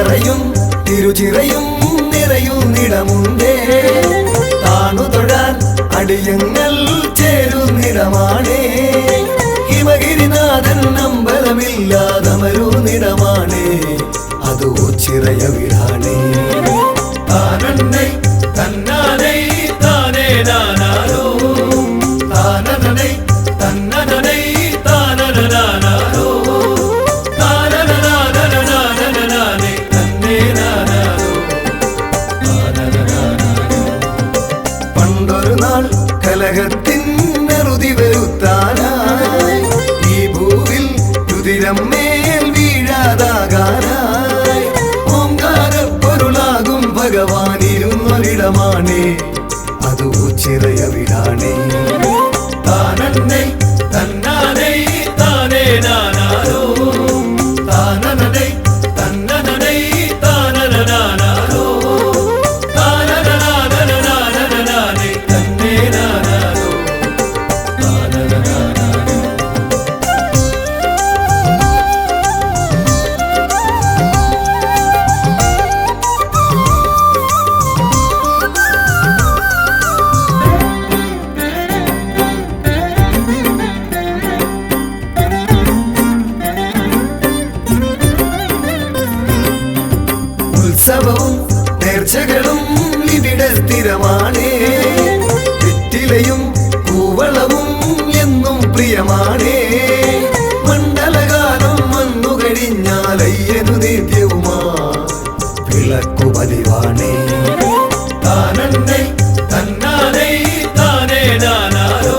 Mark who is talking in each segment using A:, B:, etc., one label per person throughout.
A: അത്തറയും തിരുചിറയും നിറയുന്നിടമുണ്ടേ താണു തൊഴാൻ അടിയങ്ങൾ ചേരുന്നിടമാണേ ഹിമഗിരിനാഥൻ അമ്പലമില്ലാതമരുന്നിടമാണേ അത് ഓച്ചിറയ വീടാണേ താനന്നൈ തന്നാനൈ താനേ നാനാരോ താനനൈ തന്നനൈ താനനാനാരോ താനനാനനാനനാനേ തന്നേ നാനാരോ പണ്ടൊരു നാൾ കലഹത്തിൻ നെറുതി വരുത്താനായി ഈ ഭൂവിൽ രുതിരം മേൽ വീഴാതാകാനായി ഓംകാരപ്പൊരുളാകും ഭഗവാനിരുന്നൊരിടമാണേ അത് ഓച്ചിറയ വീടാണേ താനന്നൈ തന്നാനൈ താനേ നാനാരോ താനനൈ തന്നനൈ താനനാനാരോ താനനാനനാനനാനേ തന്നേ നാനാരോ താനനാനാരോ ഉത്സവവും നേർച്ചകളും ഇവിടെ സ്ഥിരമാണേ വെറ്റിലയും കൂവളവും എന്നും പ്രിയമാണേ മണ്ഡലകാലം വന്നു കഴിഞ്ഞാലയ്യനു നിത്യവുമാ വിളക്കു പതിവാണേ താനന്നൈ തന്നാനൈ താനേ നാനാരോ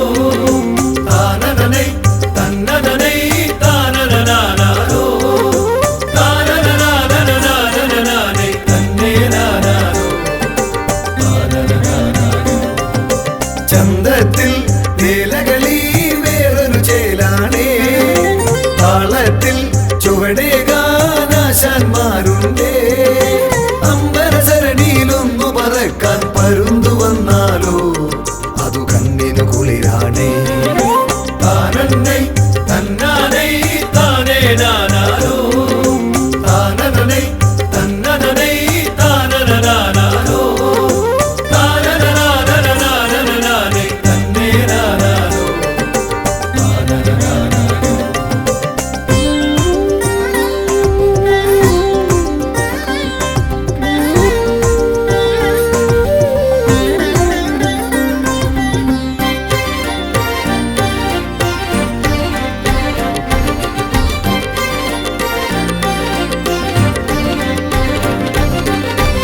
A: താനനൈ തന്നനൈ താനനാനാരോ താനനാനനാനനാനേ തന്നേ നാനാരോ താനനാനാരോ ചന്തത്തിൽ വേലകളി വേറൊരു ചേലാണേ താളത്തിൽ ചുവടേകാനാശാന്മാരുണ്ടേ അമ്പരസരണിയിലൊന്നു പറക്കാൻ പരുന്തു വന്നാലോ അതു കണ്ണിനു കുളിരാണേ താനന്നൈ തന്നാനൈ താനേ നാനാരോ താനനൈ തന്നനൈ താനനാനാരോ താനനാനനാനനാനേ തന്നേ നാനാരോ താനനാനാരോ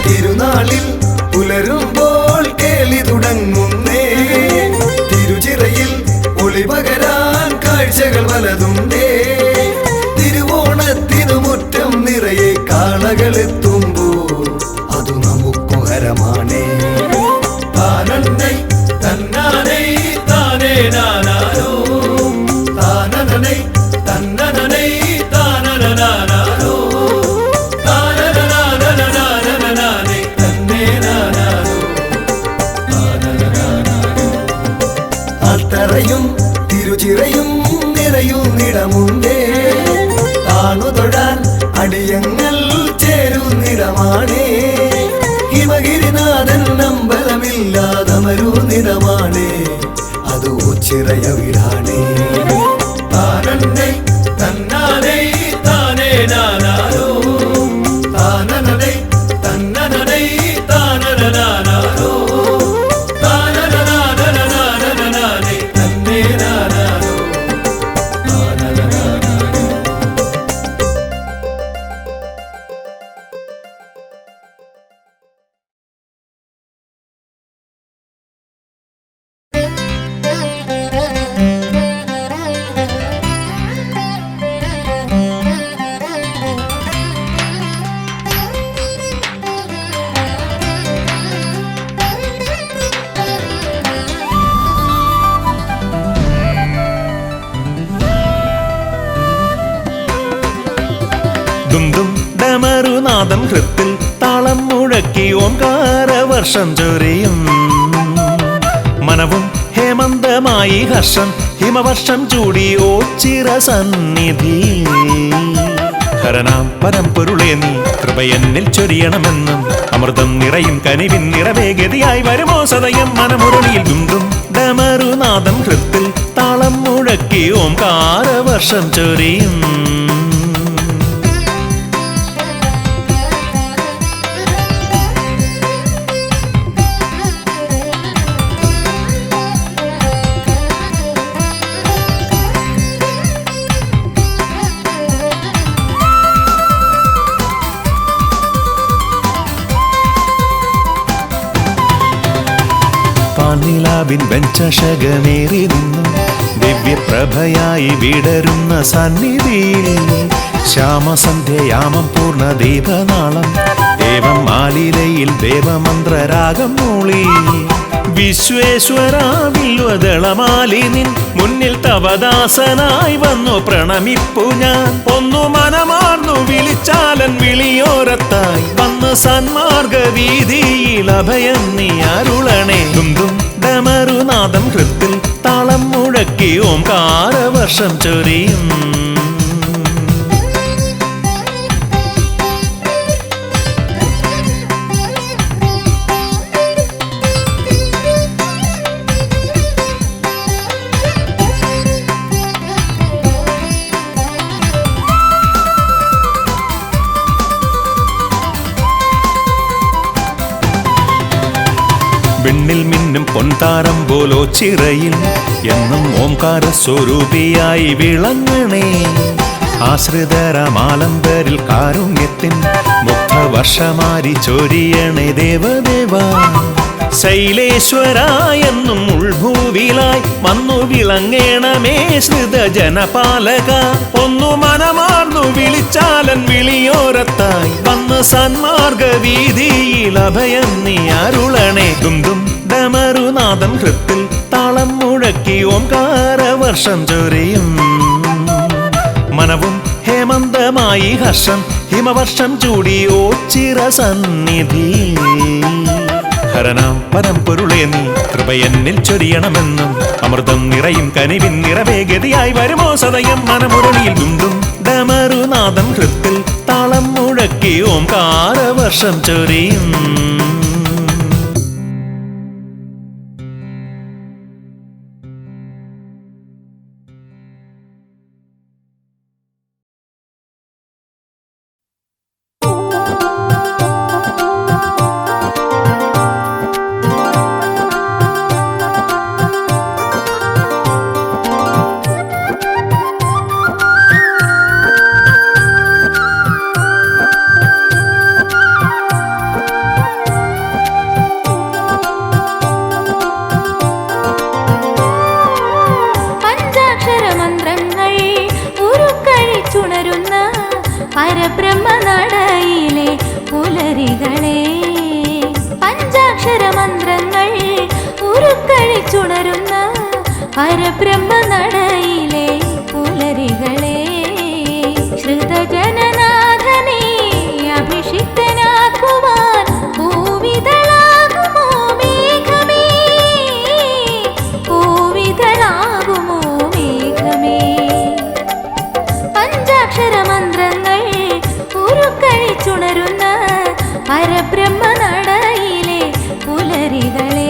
A: തിരുനാളിൽ പുലരുമ്പോൾ കേളി തുടങ്ങുന്നേ തിരുചിറയിൽ ഒളിപകരാൻ കാഴ്ചകൾ പലതുണ്ടേ തിരുവോണത്തിനു മുറ്റം നിറയെ കാളകളെത്തുമ്പോൾ അതു നമുക്കു ഹരമാണേ താനന്നൈ തന്നാനൈ താനേ നാനാരോ താനനൈ തന്നനൈ താനനാനാരോ താനനാനനാനനാനേ തന്നേ നാനാരോ താനനാനാരോ അത്തറയും തിരുചിറയും നിറയുന്നിടമുണ്ടേ താണു തൊഴാൻ അടിയങ്ങൾ ചേരുന്നിടമാണേ ഹിമഗിരിനാഥൻ അമ്പലമില്ലാതമരുന്നിടമാണേ അത് ഓച്ചിറയ വീടാണേ താനന്നൈ തന്നാനൈ താനേ നാനാരോ താനനൈ തന്നനൈ താനനാനാരോ താനനാനനാനനാനേ തന്നേ നാനാരോ താനനാനാരോ
B: ഡമരുനാദം ഹൃത്തിൽ താളം മുഴക്കി ഓംകാരവർഷം ചൊരിയും മനവും ഹേമന്തമായി ഹർഷം ഹിമവർഷം ചൂടി ഓച്ചിറ സന്നിധി ഹരനാം പരമ്പൊരുളേ നീ കൃപയെന്നിൽ ചൊരിയണമെന്നും അമൃതം നിറയും കനിവിൻ നിറവേഗതിയായി വരുമോ സദയം മനമുരളിയിൽ ദുംദും ഡമറുനാദം ഹൃത്തിൽ താളം മുഴക്കി ഓംകാരവർഷം ചൊരിയും. പാൽനിലാവിൻ വെഞ്ചഷകമേറി നിന്നു ദിവ്യപ്രഭയായി വിടരുന്ന സന്നിധിയിൽ ശ്യാമസന്ധ്യയാമം പൂർണ്ണ ദീപനാളം ദേവം മാലിലയിൽ ദേവമന്ത്രരാഗം മൂളി. വിശ്വേശ്വരാവില്വദളമാലി നിൻ മുന്നിൽ തവദാസനായി വന്നു പ്രണമിപ്പു ഞാൻ. ഒന്നു മനമാർന്നു വിളിച്ചാലൻ വിളിയോരത്തായി വന്ന് സന്മാർഗ വീതിയിൽ അഭയം നീ അരുളണേ. ദുംദും ഡമറുനാദം ഹൃത്തിൽ താളം മുഴക്കി ഓംകാരവർഷം ചൊരിയും. വിണ്ണിൽ മിന്നും പൊൻതാരം പോലോ ചിറയിൽ എന്നും ഓംകാര സ്വരൂപിയായി വിളങ്ങണേ. ആശ്രിതരമാലംബരിൽ കാരുണ്യത്തിൻ മുഗ്ധവർഷമാരി ചൊരിയണേ ദേവദേവ. ശൈലേശ്വര എന്നും ഉൾഭൂവിലായി വന്നു വിളങ്ങേണമേ ശ്രിതജനപാലക. ഒന്നു മനമാർന്നു വിളിച്ചാലൻ വിളിയോരത്തായി വന്ന് സന്മാർഗ വീതിയിൽ അഭയം നീ അരുളണേ. ദുംദും ഡമറുനാദം ഹൃത്തിൽ താളം മുഴക്കി ഓംകാരവർഷം ചൊരിയും. മനവും ഹേമന്തമായി ഹർഷം ഹിമവർഷം ചൂടിയോ ചിരസന്നിധി. ഹരനാം പരമ്പൊരുളേ നീ കൃപയെന്നിൽ ചൊരിയണമെന്നും അമൃതം നിറയും കനിവിൻ നിറവേഗതിയായി വരുമോ സദയം മനമുരളിയിൽ ദുംദും ഡമറുനാദം ഹൃത്തിൽ താളം മുഴക്കി ഓംകാരവർഷം ചൊരിയും.
C: പരബ്രഹ്മനടയിലെ പുലരികളെ പഞ്ചാക്ഷരമന്ത്രങ്ങൾ ഉരുക്കഴിച്ചുണരുന്ന പരബ്രഹ്മനടയിലെ പുലരികളെ ശ്രുതജനനാഥനെ അഭിഷിക്തനാക്കുവാൻ പൂവിതളാകുമോ മേഘമേ, പൂവിതളാകുമോ മേഘമേ. പഞ്ചാക്ഷരമന്ത്രങ്ങൾ ഉരുക്കഴിച്ചുണരുന്ന പരബ്രഹ്മനടയിലെ പുലരികളെ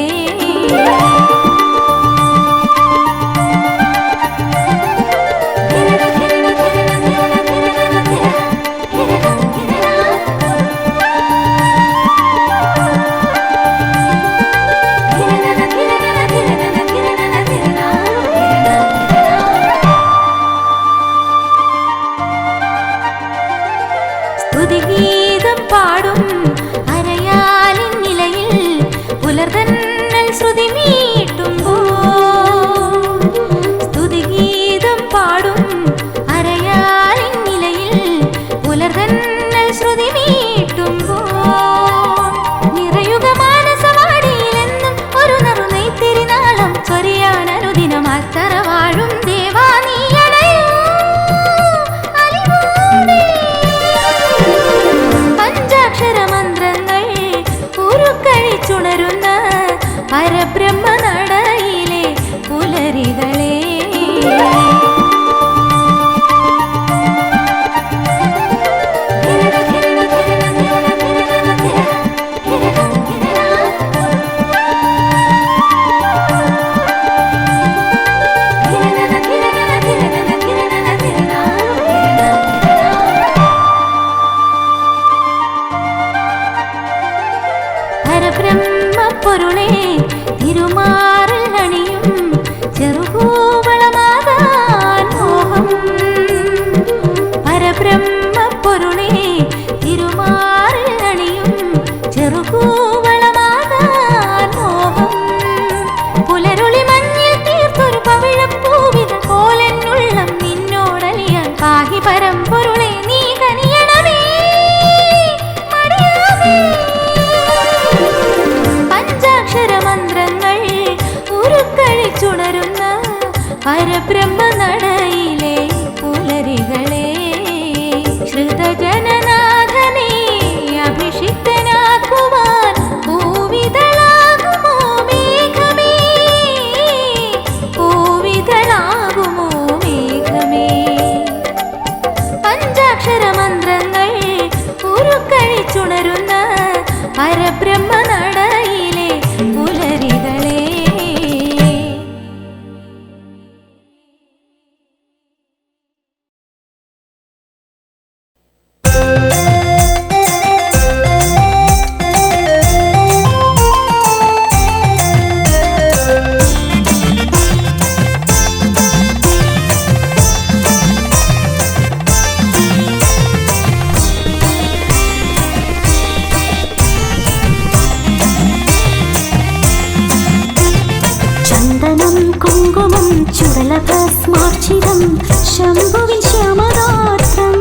D: ശംഭുവിൻ ശ്യാമഗാത്രം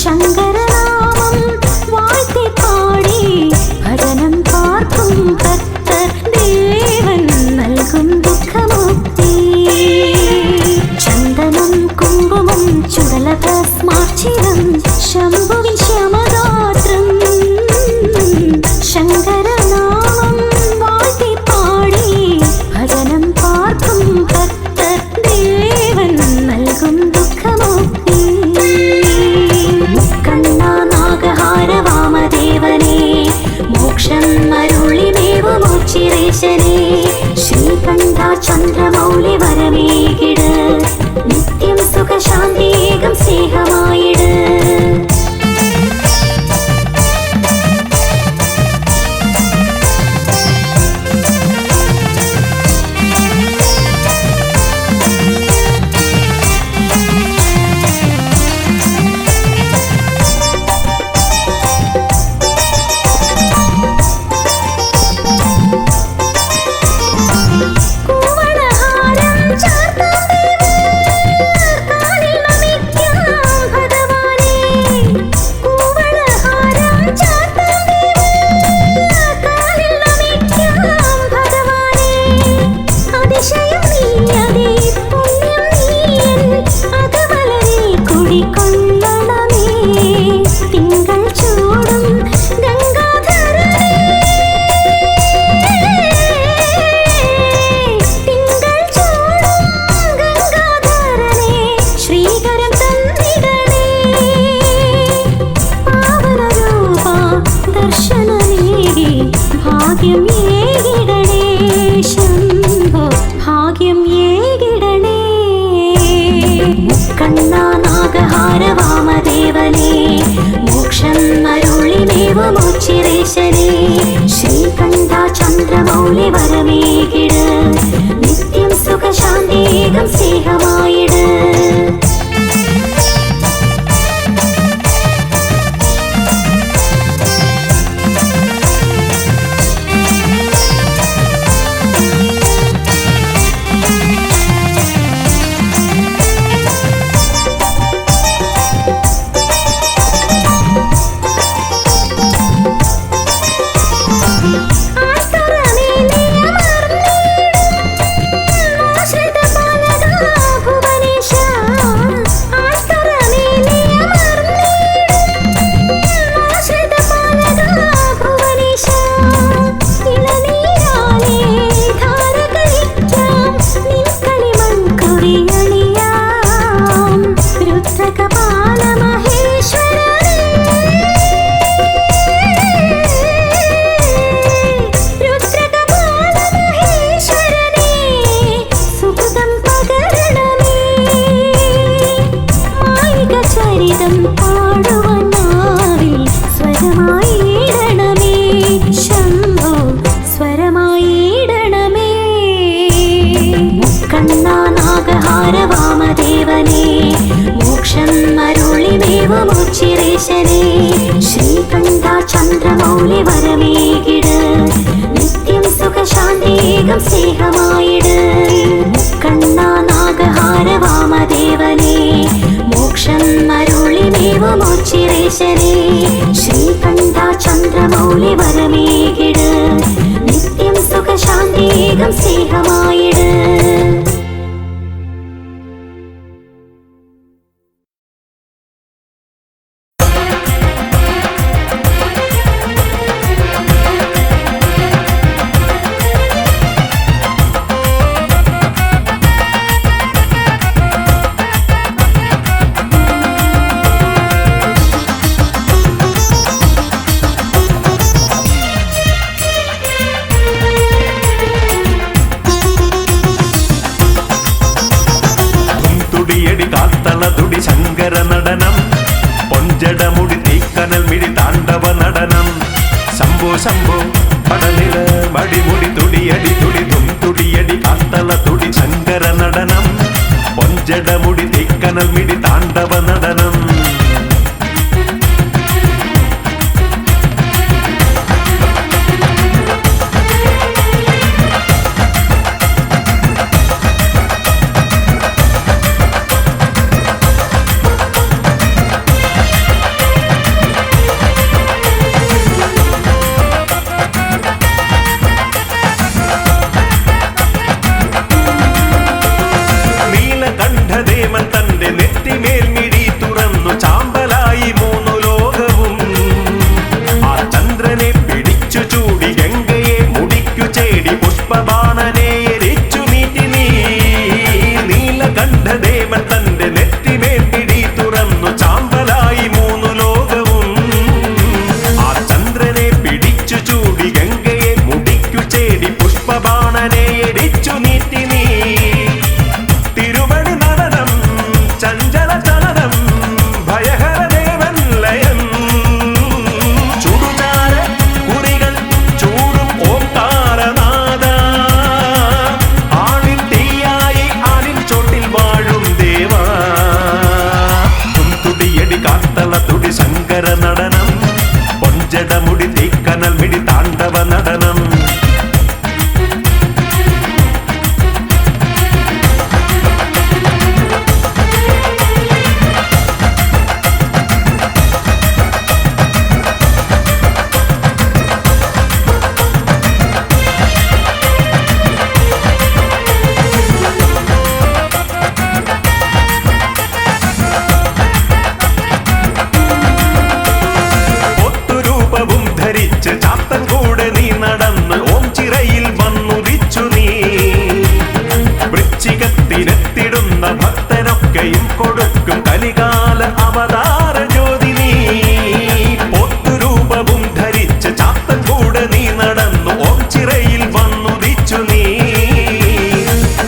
D: ശങ്കരനാമം വാഴ്ത്തി പാടി ഭജനം പാർക്കും ഭക്തർ ദേവൻ നൽകും ദുഃഖമുക്തി ചന്ദനം കുങ്കുമം ചുടലഭസ്മാർച്ചിരം ശംഭുവിൻ ശ്യാമഗാത്രം ശങ്കരനാമം വാഴ്ത്തി പാടി ഭജനം പാർക്കും ഭക്തർ ദേവൻ നൽകും ദുഃഖമുക്തി മുക്കണ്ണ നാഗഹാര വാമദേവനേ മോക്ഷം അരുളിമേവുമോച്ചിരേശനേ ശ്രീകണ്ഠ ചന്ദ്രമൗലി വരമേകിട് നിത്യം സുഖശാന്തിയേകം സ്നേഹമായിട് ശ്രീകണ്ഠ ചന്ദ്രമൗലി വരമേകിട് നിത്യം സുഖശാന്തിയേകം സ്നേഹമായിട് ശ്രീകണ്ഠ ചന്ദ്രമൗലി വരമേകിട് നിത്യം സുഖശാന്തിയേകം സ്നേഹമായിട് മുക്കണ്ണ നാഗഹാര വാമദേവനേ മോക്ഷം അരുളിമേവുമോച്ചിരേശനേ ശ്രീകണ്ഠ ചന്ദ്രമൗലി വരമേകിട് നിത്യം സുഖശാന്തിയേകം സ്നേഹമായിട്
B: ശങ്കര നടനം പൊഞ്ചടമുടി തീക്കനൽ മിഴി താണ്ഡവ നടനം ശംഭോ ശംഭോ പടനില മടിമുടി തുടിയടി തുടിതും തുടിയടി കാത്തള തുടി ശങ്കര നടനം പൊഞ്ചടമുടി തീക്കനൽ മിഴി താണ്ഡവ നടനം ചഞ്ചല ചലനം ഭയഹരദേവൻ ലയം ചുടുചാര കുറികൾ ചൂടും ഓംകാരനാദ ആളിൻ തീയായി ആലിൻ ചോട്ടിൽ വാഴും ദേവാ തുടിയടി കാത്തള തുടി ശങ്കര നടനം പൊഞ്ചടമുടി തീക്കനൽ മിടി താണ്ഡവ നടനം ചാത്തൻ കൂടെ നീ നടന്ന് ഓം ചിറയിൽ വന്നുദിച്ചു നീ വൃശ്ചികത്തിനെത്തിടുന്ന ഭക്തനൊക്കെയും കൊടുക്കും കലികാല അവതാര ജ്യോതി നീ പൊത്തുരൂപവും ധരിച്ച് ചാത്തൻ കൂടെ നീ നടന്നു ഓം ചിറയിൽ വന്നുദിച്ചു നീ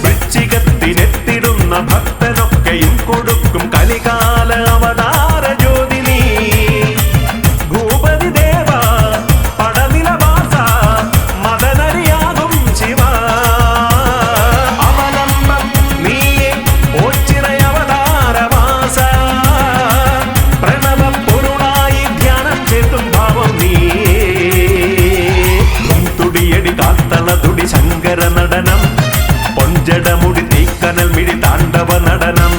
B: വൃശ്ചികത്തിനെത്തിടുന്ന ഭക്തനൊക്കെയും കൊടുക്കും കലികാല അവതാര ജ്യോതി നീ ഭൂപതി ദേവ ശങ്കര നടനം പൊഞ്ചടമുടി തീക്കനൽ മിടി താണ്ഡവ നടനം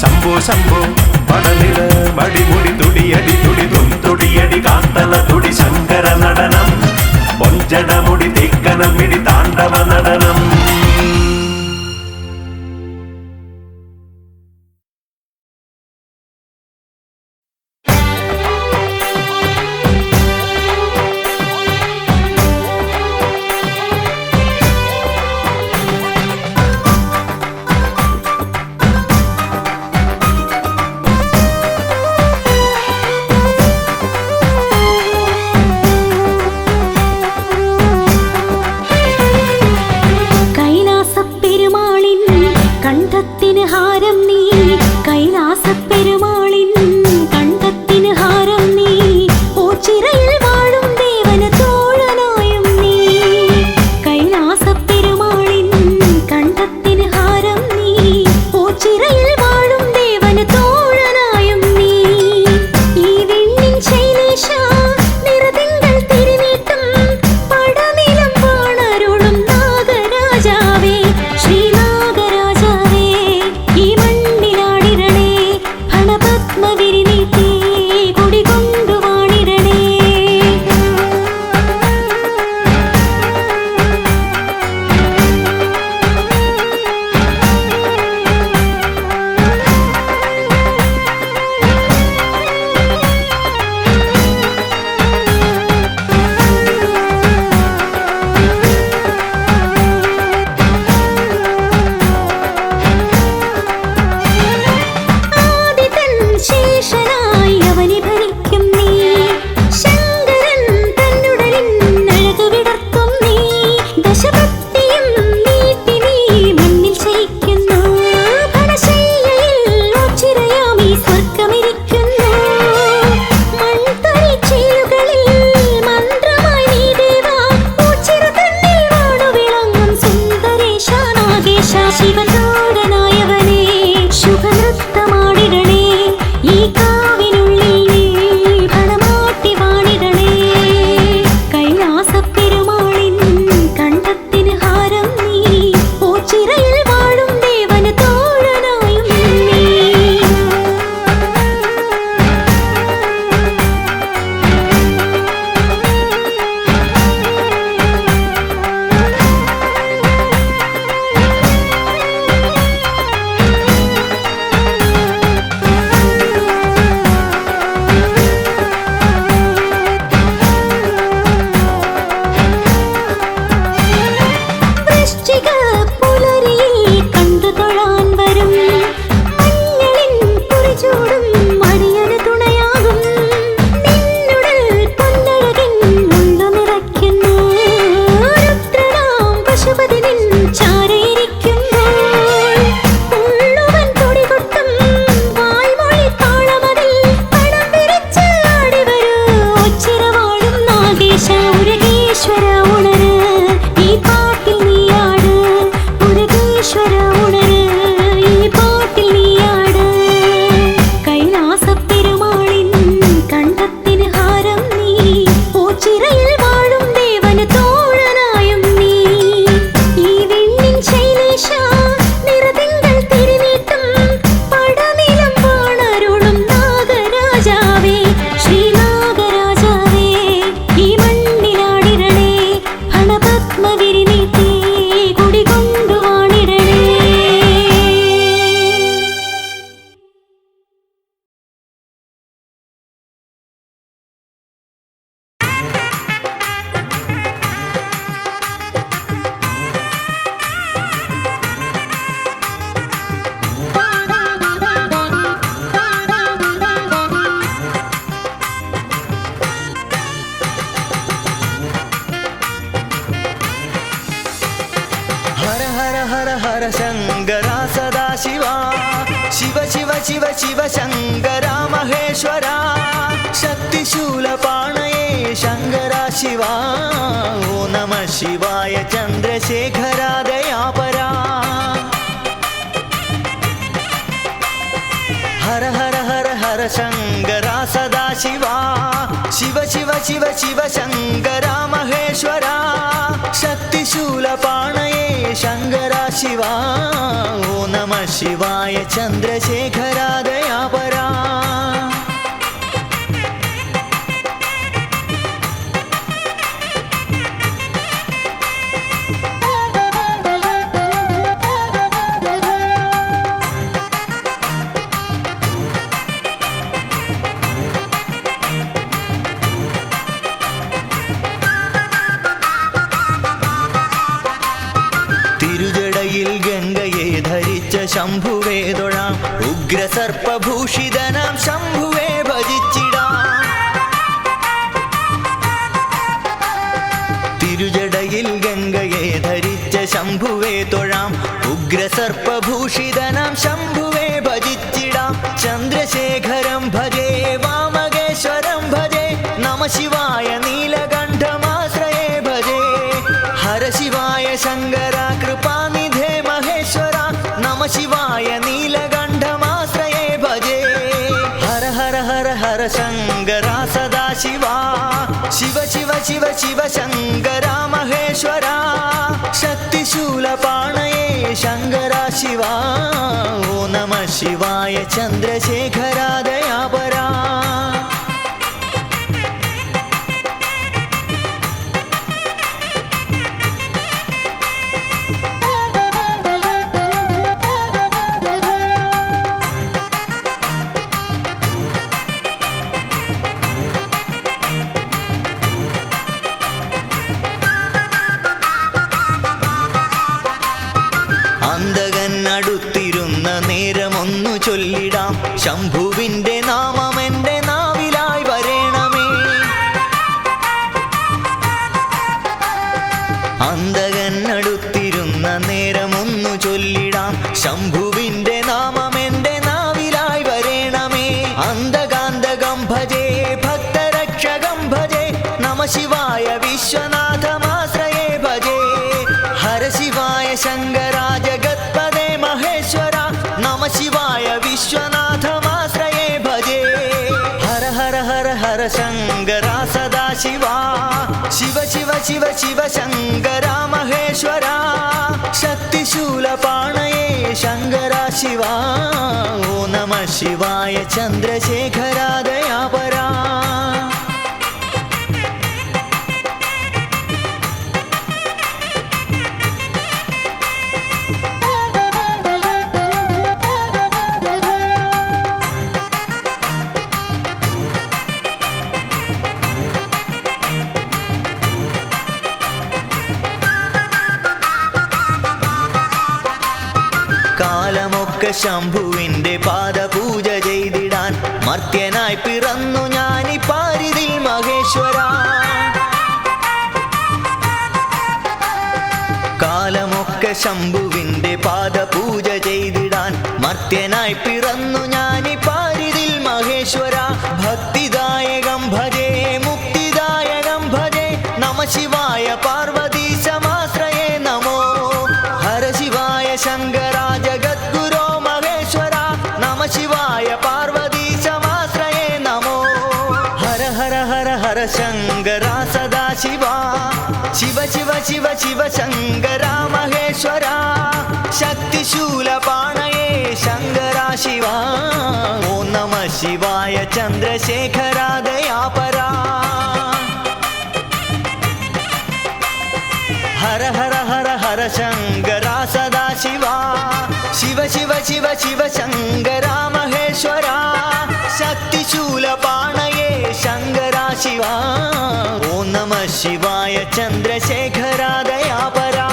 B: ശംഭോ ശംഭോ പടനില മടിമുടി തുടിയടി തുടി തുടിയടി കാത്തല തുടി ശങ്കര നടനം പൊഞ്ചടമുടി തീക്കനൽ മിടി താണ്ഡവ നടനം
E: शिव शिव शिव शिव शङ्करा महेश्वरा शक्तिशूलपाणये शङ्करा शिवा ॐ नमः शिवाय चन्द्रशेखरा दयापरा हर हर हर हर शङ्करा सदा शिवा शिव शिव शिव शिव शङ्करा महेश्वरा शक्तिशूलपाणये शङ्करा शिवा ॐ नमः शिवाय चन्द्रशेखरा दयापरा गंगये धरिच शंभुवे തൊഴാം ഉഗ്രസർപ്പഭൂഷിതനാം ശംഭുവേ ഭജിച്ചിടാം തിരുജടയിൽ ഗംഗയെ ധരിച്ച ശംഭുവേ തൊഴാം ഉഗ്രസർപ്പഭൂഷിതനാം ശംഭുവേ ഭജിച്ചിടാം ചന്ദ്രശേഖരം ഭജേ വാമകേശ്വരം ഭജേ നമ ശിവായ നീലകണ്ഠമാശ്രയേ ഭജേ ഹര ശിവായ ശങ്കര കൃപാനിധേ മഹേശ്വര നമ ശിവായ നീലകണ്ഠമാശ്രയേ ഭജേ ഹര ഹര ഹര ഹര ശങ്കര സദാ ശിവാ ശിവ ശിവ ശിവ ശിവ ശങ്കര മഹേശ്വര ശക്തിശൂലപാണയേ ശങ്കര ശിവാ ഓ നമ ശിവായ ചന്ദ്രശേഖര ദയാപരാ അടുത്തിരുന്ന നേരമൊന്നു ചൊല്ലിടാം ശംഭുവിന്റെ നാമം എൻ്റെ നാവിലായി വരേണമേ അന്തകൻ അടുത്തിരുന്ന നേരമൊന്നു ചൊല്ലിടാം ശംഭുവിന്റെ നാമം എൻ്റെ നാവിലായി വരേണമേ അന്തകാന്തകം ഭജേ ഭക്തരക്ഷകം ഭജേ നമ ശിവായ വിശ്വനാഥമാശ്രയേ ഭജേ ഹര ശിവായ ശങ്കരാ ജഗത്പദേ മഹേശ്വര നമ ശിവായ വിശ്വനാഥമാശ്രയേ ഭജേ ഹര ഹര ഹര ഹര ശങ്കര സദാ ശിവാ ശിവ ശിവ ശിവ ശിവ ശങ്കര മഹേശ്വര ശക്തിശൂലപാണയേ ശങ്കര ശിവാ ഓ നമ ശിവായ ചന്ദ്രശേഖര ദയാപരാ കാലമൊക്കെ ശംഭുവിന്റെ പാദപൂജ ചെയ്തിടാൻ മർത്യനായി പിറന്നു ഞാനി പാരിതിൽ മഹേശ്വര കാലമൊക്കെ ശംഭുവിന്റെ പാദപൂജ ചെയ്തിടാൻ മർത്യനായി പിറന്നു ഞാനി പാരിതിൽ മഹേശ്വര ഭക്തിദായകം ഭജേ മുക്തിദായകം ഭജേ നമ ശിവായ പാർവതീശമാശ്രയേ നമോ ഹര ശിവായ ശങ്കര ജഗദ്ഗുരോ മഹേശ്വര നമ ശിവായ പാർവതീശമാശ്രയേ നമോ ഹര ഹര ഹര ഹര ശങ്കര സദാ ശിവാ ശിവ ശിവ ശിവ ശിവ ശങ്കര മഹേശ്വര ശക്തിശൂലപാണയേ ശങ്കര ശിവാ ഓ നമ ശിവായ ചന്ദ്രശേഖര ദയാപരാ ഹര ഹര ഹര ഹര ശങ്കര സദാ ശിവാ ശിവ ശിവ ശിവ ശിവ ശങ്കര മഹേശ്വര ശക്തിശൂലപാണയേ ശങ്കര ശിവാ ഓ നമ ശിവായ ചന്ദ്രശേഖര ദയാപരാ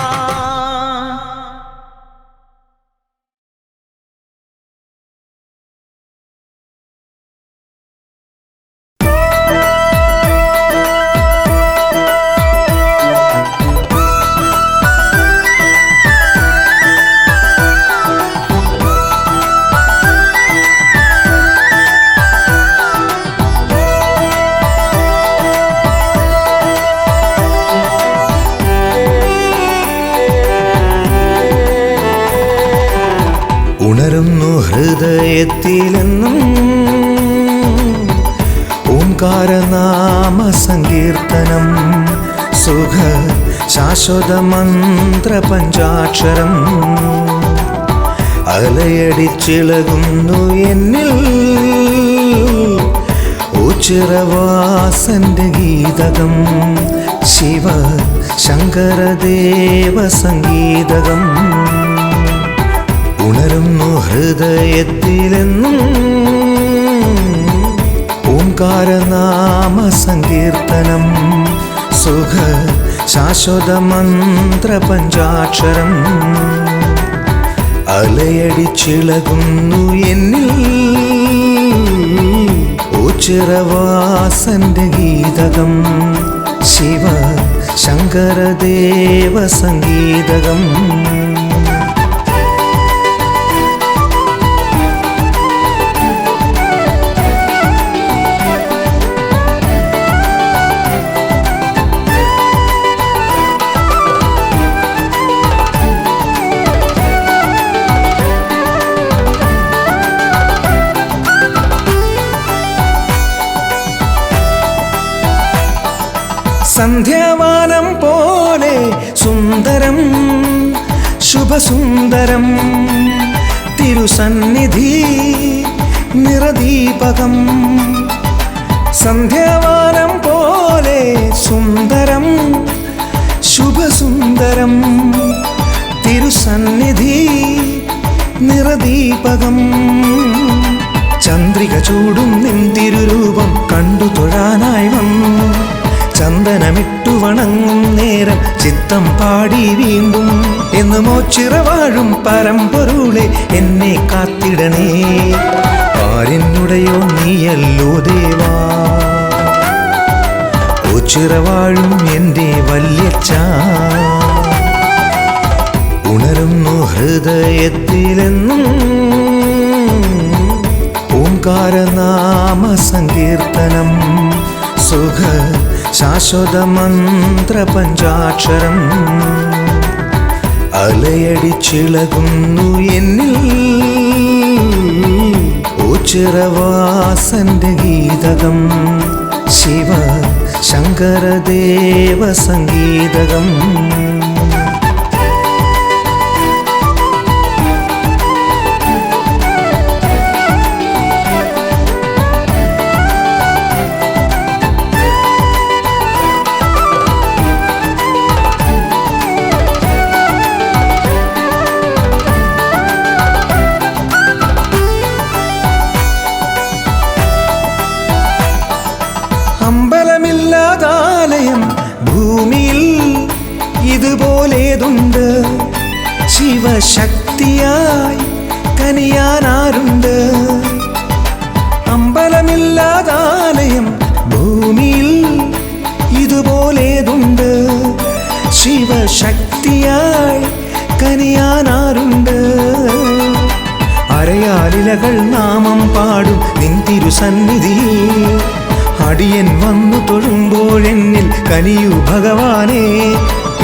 A: ഹൃദയത്തിലെന്നും ഓംകാരനാമ സങ്കീർത്തനം സുഖ ശാശ്വത മന്ത്ര പഞ്ചാക്ഷരം അലയടിച്ചിളകുന്നു എന്നിൽ ഉച്ചിറവാസന്റെ ഗീതകം ശിവ ശങ്കരദേവ സംഗീതകം ഉണരുന്നു ഹൃദയത്തിലെന്നും ഓംകാരനാമ സങ്കീർത്തനം സുഖ ശാശ്വത മന്ത്ര പഞ്ചാക്ഷരം അലയടിച്ചിളകുന്നു എന്നിൽ ഉച്ചിറവാസന്റെ ഗീതകം ശിവ ശങ്കരദേവ സംഗീതകം സന്ധ്യാവാനം പോലെ സുന്ദരം ശുഭസുന്ദരം തിരുസന്നിധി നിറദീപകം സന്ധ്യാവാനം പോലെ സുന്ദരം ശുഭസുന്ദരം തിരുസന്നിധി നിറദീപകം ചന്ദ്രിക ചൂടും നിൻ തിരുരൂപം കണ്ടു തൊഴാനായി വന്നു ചന്ദനമിട്ടു വണങ്ങും നേരം ചിത്തം പാടി വീണ്ടും എന്ന് മോച്ചിറവാഴും പരമ്പൊരുളെ എന്നെ കാത്തിടണേ ആരെന്നുടയോ നീയല്ലോ ദേവാ ഓച്ചിറവാഴും എൻ്റെ വല്യച്ഛ ഉണരുന്നു ഹൃദയത്തിലെന്നും ഓംകാരനാമ സങ്കീർത്തനം സുഖ ശാശ്വത മന്ത്ര പഞ്ചാക്ഷരം അലയടിച്ചിളകുന്നു എന്നിൽ ഉച്ചിറവാസന്റെ ഗീതകം ശിവ ശങ്കരദേവ സംഗീതകം അമ്പലമില്ലാതാലയം ഭൂമിയിൽ ഇതുപോലേതുണ്ട് ശിവശക്തിയായി കനിയാനാരുണ്ട് അമ്പലമില്ലാതാലയം ഭൂമിയിൽ ഇതുപോലേതുണ്ട് ശിവശക്തിയായി കനിയാനാരുണ്ട് അരയാലിലകൾ നാമം പാടും നിൻ തിരുസന്നിധിയിൽ അടിയൻ വന്നു തൊഴുമ്പോഴെന്നിൽ കനിയൂ ഭഗവാനേ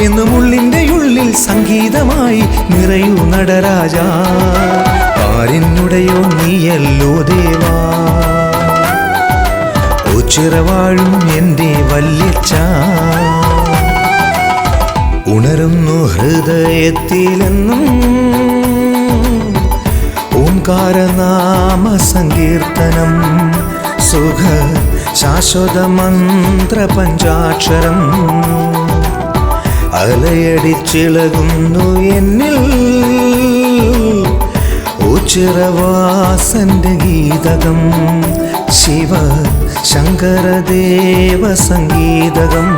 A: എന്നും ഉള്ളിൻ്റെ ഉള്ളിൽ സംഗീതമായി നിറയൂ നടരാജ ആരെന്നുടയോ നീയല്ലോ ദേവാ ഓച്ചിറവാഴും എൻ്റെ വല്യച്ഛ ഉണരുന്നു ഹൃദയത്തിലെന്നും ഓംകാരനാമ സങ്കീർത്തനം സുഖ ശാശ്വത മന്ത്ര പഞ്ചാക്ഷരം അലയടിച്ചിളകുന്നു എന്നിൽ ഉച്ചിറവാസന്റെ ഗീതകം ശിവ ശങ്കരദേവ സംഗീതകം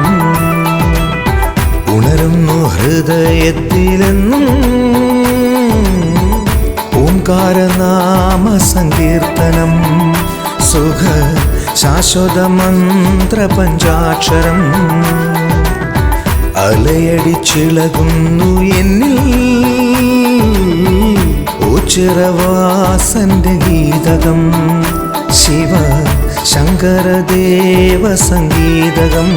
A: ഉണരുന്നു ഹൃദയത്തിലെന്നും ഓംകാരനാമ സങ്കീർത്തനം സുഖ ശാശ്വത മന്ത്ര പഞ്ചാക്ഷരം അലയടിച്ചിളകുന്നു എന്നിൽ ഉച്ചിറവാസന്റെ ഗീതകം ശിവ ശങ്കരദേവ സംഗീതകം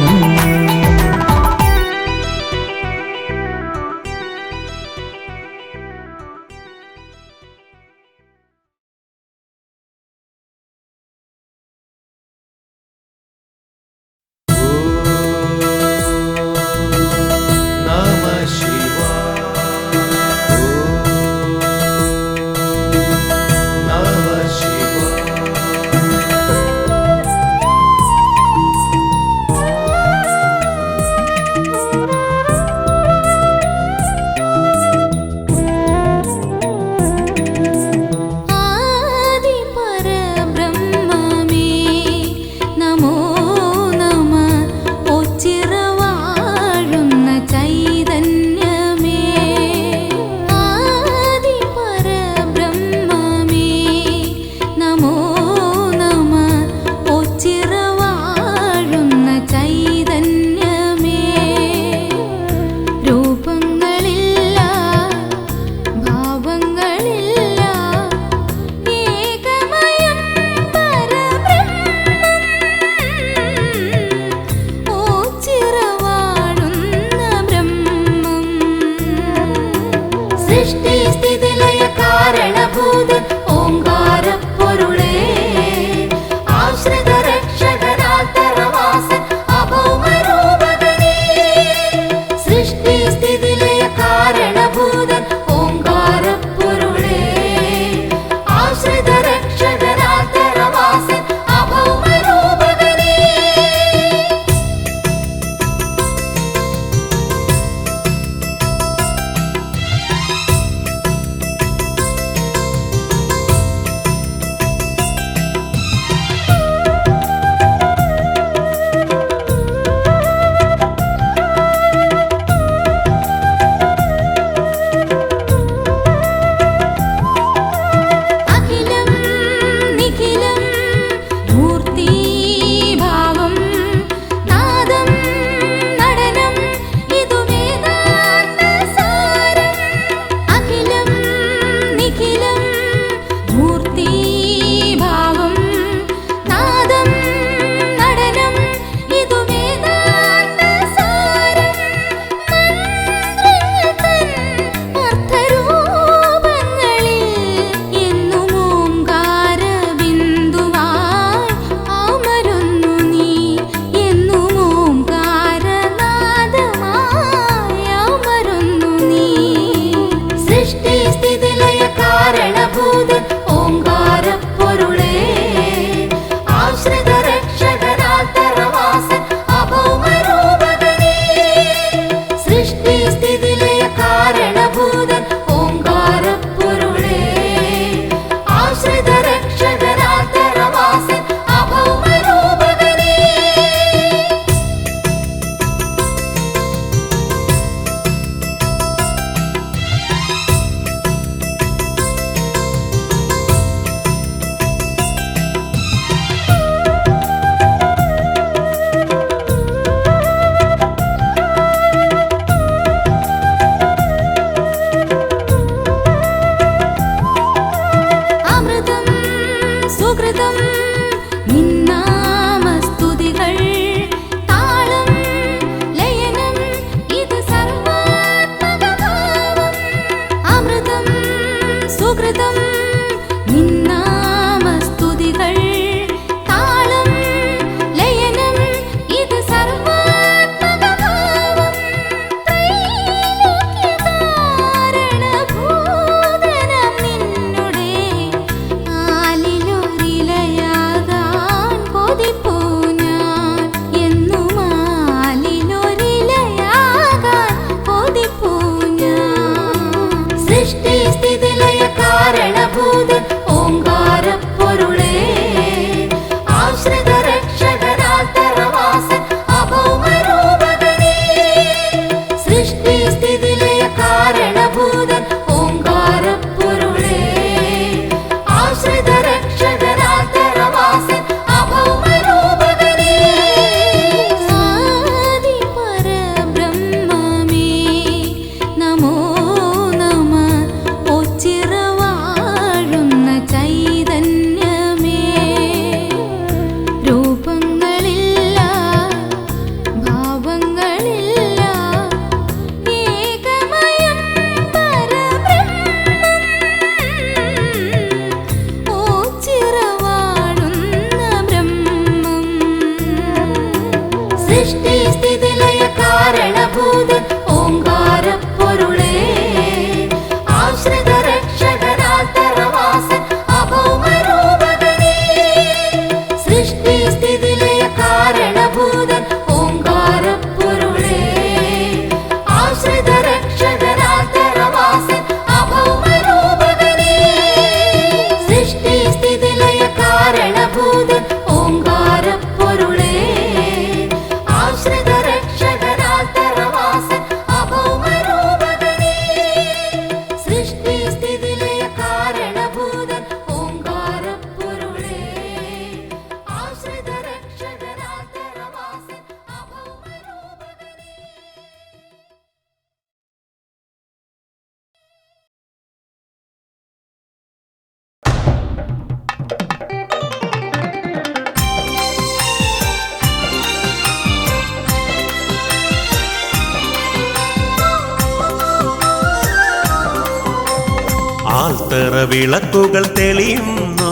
B: ആൽത്തറ വിളക്കുകൾ തെളിയുന്നു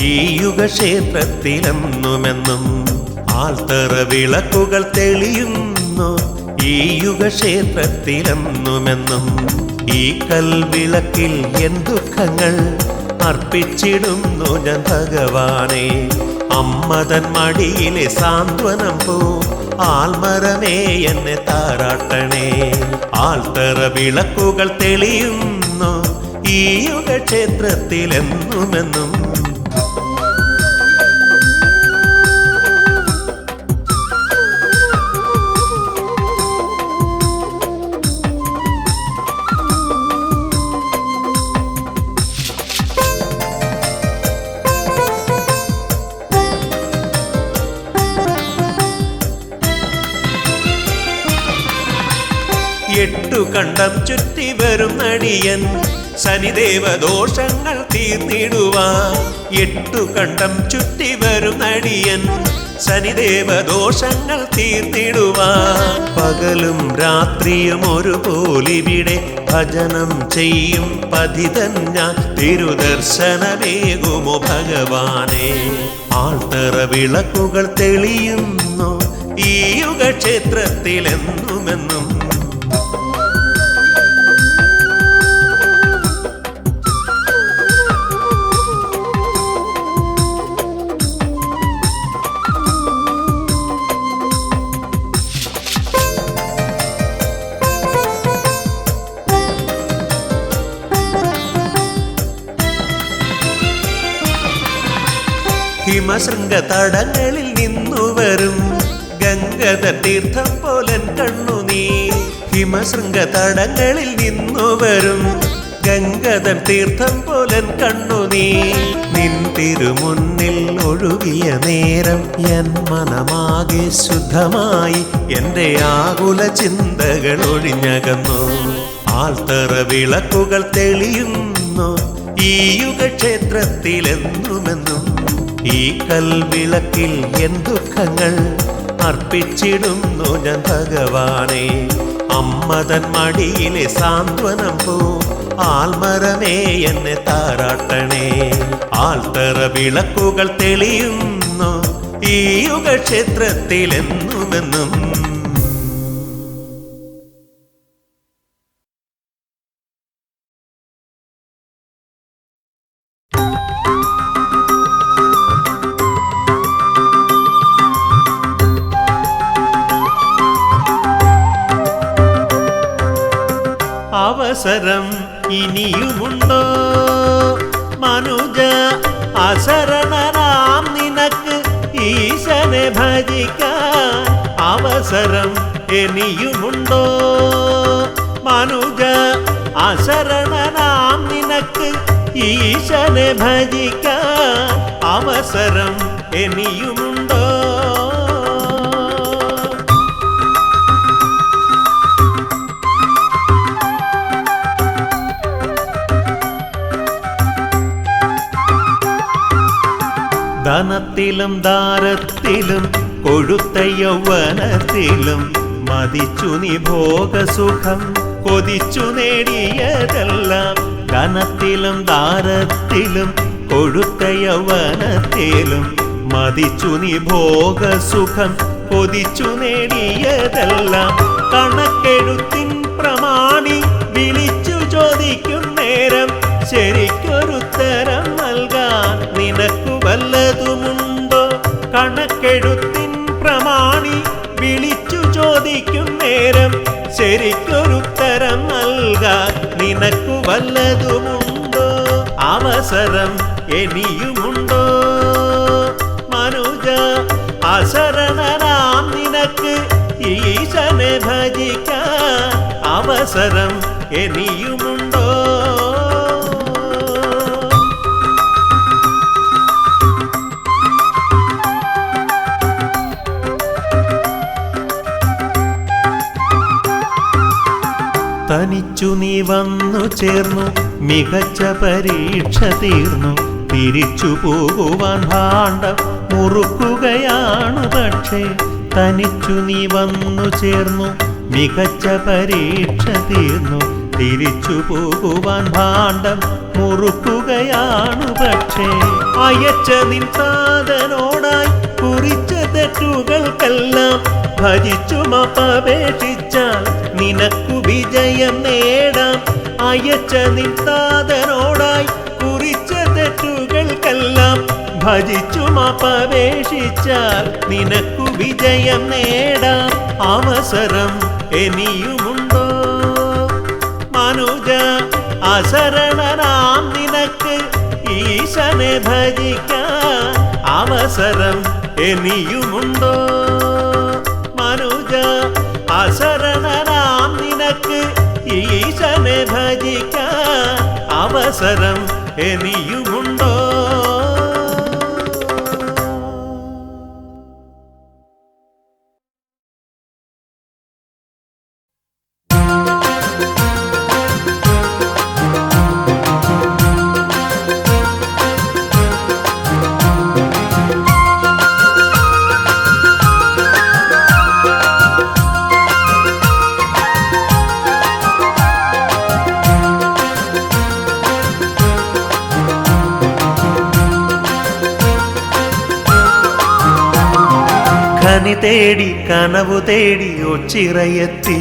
B: ഈ യുഗക്ഷേത്രത്തിലെന്നുമെന്നും. ആൽത്തറ വിളക്കുകൾ തെളിയുന്നു ഈ യുഗക്ഷേത്രത്തിലെന്നുമെന്നും. ഈ കൽവിളക്കിൽ എൻ ദുഃഖങ്ങൾ അർപ്പിച്ചിടുന്നു ഞാൻ ഭഗവാനെ. അമ്മതൻ മടിയിലെ സാന്ത്വനം പോ ആൽമരമേ എന്നെ താരാട്ടണേ. ആൽത്തറ വിളക്കുകൾ തെളിയുന്നു ഈ യുഗക്ഷേത്രത്തിലെന്നുമെന്നും. എട്ടു കണ്ടം ചുറ്റി വരും നടിയൻ ശനിദേവ ദോഷങ്ങൾ തീർന്നിടുവാൻ. എട്ടു കണ്ടം ചുറ്റി വരും നടിയൻ ശനിദേവ ദോഷങ്ങൾ തീർന്നിടുവാൻ. പകലും രാത്രിയും ഒരുപോലിവിടെ ഭജനം ചെയ്യും പതിതൻ ഞാൻ. തിരുദർശനമേകുമോ ഭഗവാനെ. ആൽത്തറ വിളക്കുകൾ തെളിയുന്നു ഈ യുഗക്ഷേത്രത്തിലെന്നുമെന്നും. ഹിമശൃംഗ തടങ്ങളിൽ നിന്നു വരും ഗംഗധ തീർത്ഥം പോലൻ കണ്ണുനീ. ഹിമശൃംഗ തടങ്ങളിൽ നിന്നു വരും ഗംഗധൻ തീർത്ഥം പോലൻ കണ്ണുനീ. നിൻ തിരുമുന്നിൽ ഒഴുകിയ നേരം എൻ മനമാകെ ശുദ്ധമായി. എൻ്റെ ആകുല ചിന്തകൾ ഒഴിഞ്ഞകന്നു. ആൽത്തറ വിളക്കുകൾ തെളിയുന്നു ഈ യുഗക്ഷേത്രത്തിലെന്നുമെന്നും. ഈ കൽവിളക്കിൽ എൻ ദുഃഖങ്ങൾ അർപ്പിച്ചിടുന്നു ഞാൻ ഭഗവാനെ. അമ്മതൻ മടിയിലെ സാന്ത്വനം പോ ആൽമരമേ എന്നെ താരാട്ടണേ. ആൽത്തറ വിളക്കുകൾ തെളിയുന്നു ഈ യുഗക്ഷേത്രത്തിലെന്നുമെന്നും. അവസരം ഇനിയുമുണ്ടോ മനുജ? അശരണനാം നിനക്ക് ഈശനെ ഭജിക്കാൻ അവസരം ഇനിയുമുണ്ടോ മനുജ? അശരണനാം നിനക്ക് ഈശനെ ഭജിക്കാൻ അവസരം ഇനിയുമുണ്ടോ? ധനത്തിലും ദാരത്തിലും കൊഴുത്ത യൗവനത്തിലും മതിച്ചു നീ ഭോഗസുഖം കൊതിച്ചു നേടിയതെല്ലാം. ധനത്തിലും ദാരത്തിലും കൊഴുത്ത യൗവനത്തിലും മതിച്ചു നീ ഭോഗസുഖം കൊതിച്ചു നേടിയതെല്ലാം. കണക്കെഴുത്തിൻ പ്രമാണി വിളിച്ചു ചോദിക്കും നേരം ശരിക്കൊരുത്തരം നൽകാൻ നിനക്കു വല്ലതുമുണ്ടോ? കണക്കെഴുത്തിൻ പ്രമാണി വിളിച്ചു ചോദിക്കും നേരം ശരിക്കൊരുത്തരം നൽകാൻ നിനക്കു വല്ലതുമുണ്ടോ? അവസരം ഇനിയുമുണ്ടോ മനുജ? അശരണനാം നിനക്ക് ഈശനെ ഭജിക്കാൻ അവസരം ഇനിയുമുണ്ടോ? തനിച്ചു നീ വന്നു ചേർന്നു മികച്ച പരീക്ഷ തീർന്നു. തിരിച്ചു പോകുവാൻ ഭാണ്ഡം മുറുക്കുകയാണു പക്ഷേ. തനിച്ചു നീ വന്നു ചേർന്നു മികച്ച പരീക്ഷ തീർന്നു.
F: തിരിച്ചു പോകുവാൻ ഭാണ്ഡം മുറുക്കുകയാണു. പക്ഷേ അയച്ച നിൻ താതനോടായി കുറിച്ച തെറ്റുകൾക്കെല്ലാം ഭജിച്ചു മാപ്പപേക്ഷിച്ചാൽ നിനക്കു വിജയം നേടാം. അയച്ച നിൻ താതനോടായി കുറിച്ച തെറ്റുകൾക്കെല്ലാം ഭജിച്ചു മാപ്പപേക്ഷിച്ചാൽ നിനക്കു വിജയം നേടാം. അവസരം ഇനിയുമുണ്ടോ മനുജ? അശരണനാം നിനക്ക് ഈശനെ ഭജിക്കാൻ അവസരം ഇനിയുമുണ്ടോ മനുജ? അശരണനാം നിനക്ക് ഈശനെ ഭജിക്കാൻ അവസരം ഇനിയുമുണ്ടോ? കനി തേടി കനവു തേടി ഒച്ചിറയെത്തി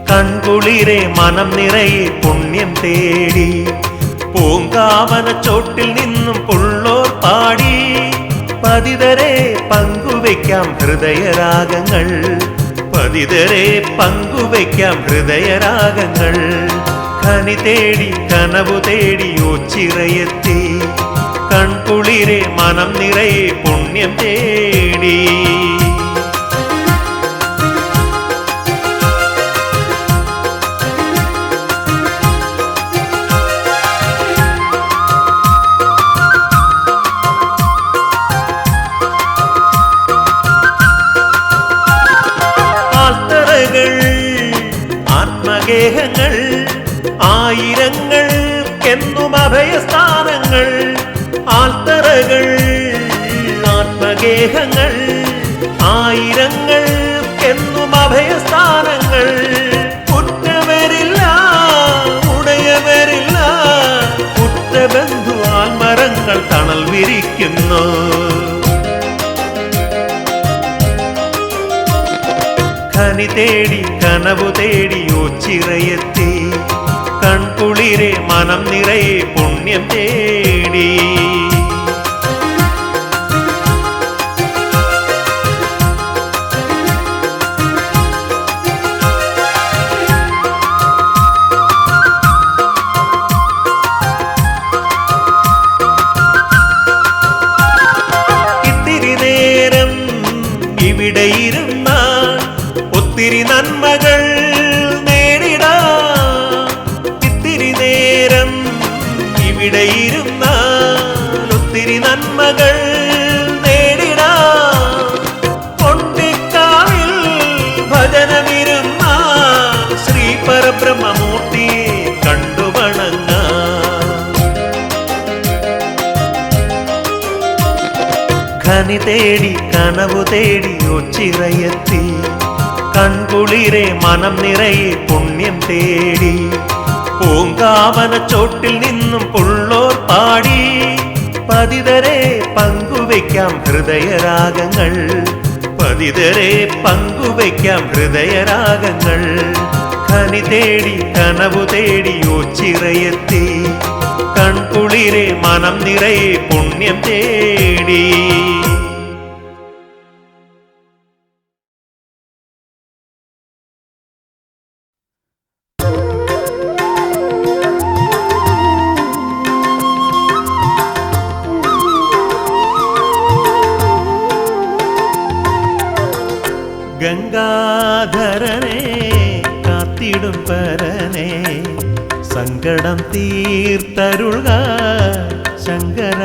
F: കൺകുളിരെ മനം നിറയെ പുണ്യം തേടി പൂങ്കാവന ചോട്ടിൽ നിന്നും പുള്ളോർ പാടി പതിതരെ പങ്കുവയ്ക്കാം ഹൃദയരാഗങ്ങൾ. പതിതരെ പങ്കുവയ്ക്കാം ഹൃദയരാഗങ്ങൾ. കനി തേടി കനവു തേടി ഒച്ചിറയെത്തി കൺകുളിരെ മനം നിറയെ പുണ്യം തേടി. ആൽത്തറകൾ ആത്മഗേഹങ്ങൾ ആയിരങ്ങൾക്കെന്നും അഭയസ്ഥാനങ്ങൾ. ആൽത്തറകൾ ആത്മഗേഹങ്ങൾ ആയിരങ്ങൾക്കെന്നും അഭയസ്ഥാനങ്ങൾ. ഉറ്റവരില്ല ഉടയവരില്ല ഉറ്റബന്ധു ആൽമരങ്ങൾ തണൽ വിരിക്കുന്നു. കനി തേടി കനവു തേടി ഒച്ചിറയെത്തി കൺകുളിരെ മനം നിറയെ പുണ്യം തേടി. ഇത്തിരി നേരം ഇവിടെ ഇരുന്നാൽ ഒത്തിരി നന്മകൾ നേടിടാം. ഇത്തിരി നേരം ഇവിടെ ഇരുന്നാൽ ഒത്തിരി നന്മകൾ നേടിടാം. കൊണ്ടിക്കാവിൽ ഭജനമിരുന്നാൽ ശ്രീ പരബ്രഹ്മമൂർത്തിയെ കണ്ടുവണങ്ങാം. കനി തേടി കനവു തേടി ഒച്ചിറയെത്തി കൺകുളിരെ മനം നിറയെ പുണ്യം തേടി പൂങ്കാവന ചോട്ടിൽ നിന്നും പുള്ളോർ പാടി പതിതരെ പങ്കുവയ്ക്കാം ഹൃദയരാഗങ്ങൾ. പതിതരെ പങ്കുവയ്ക്കാം ഹൃദയരാഗങ്ങൾ. കനി തേടി കനവു തേടി ഒച്ചിറയെത്തി കൺകുളിരെ മനം നിറയെ പുണ്യം തേടി. ഗംഗാധരനെ കാത്തിടും പരനെ സങ്കടം തീർത്തരുൾക ശങ്കര.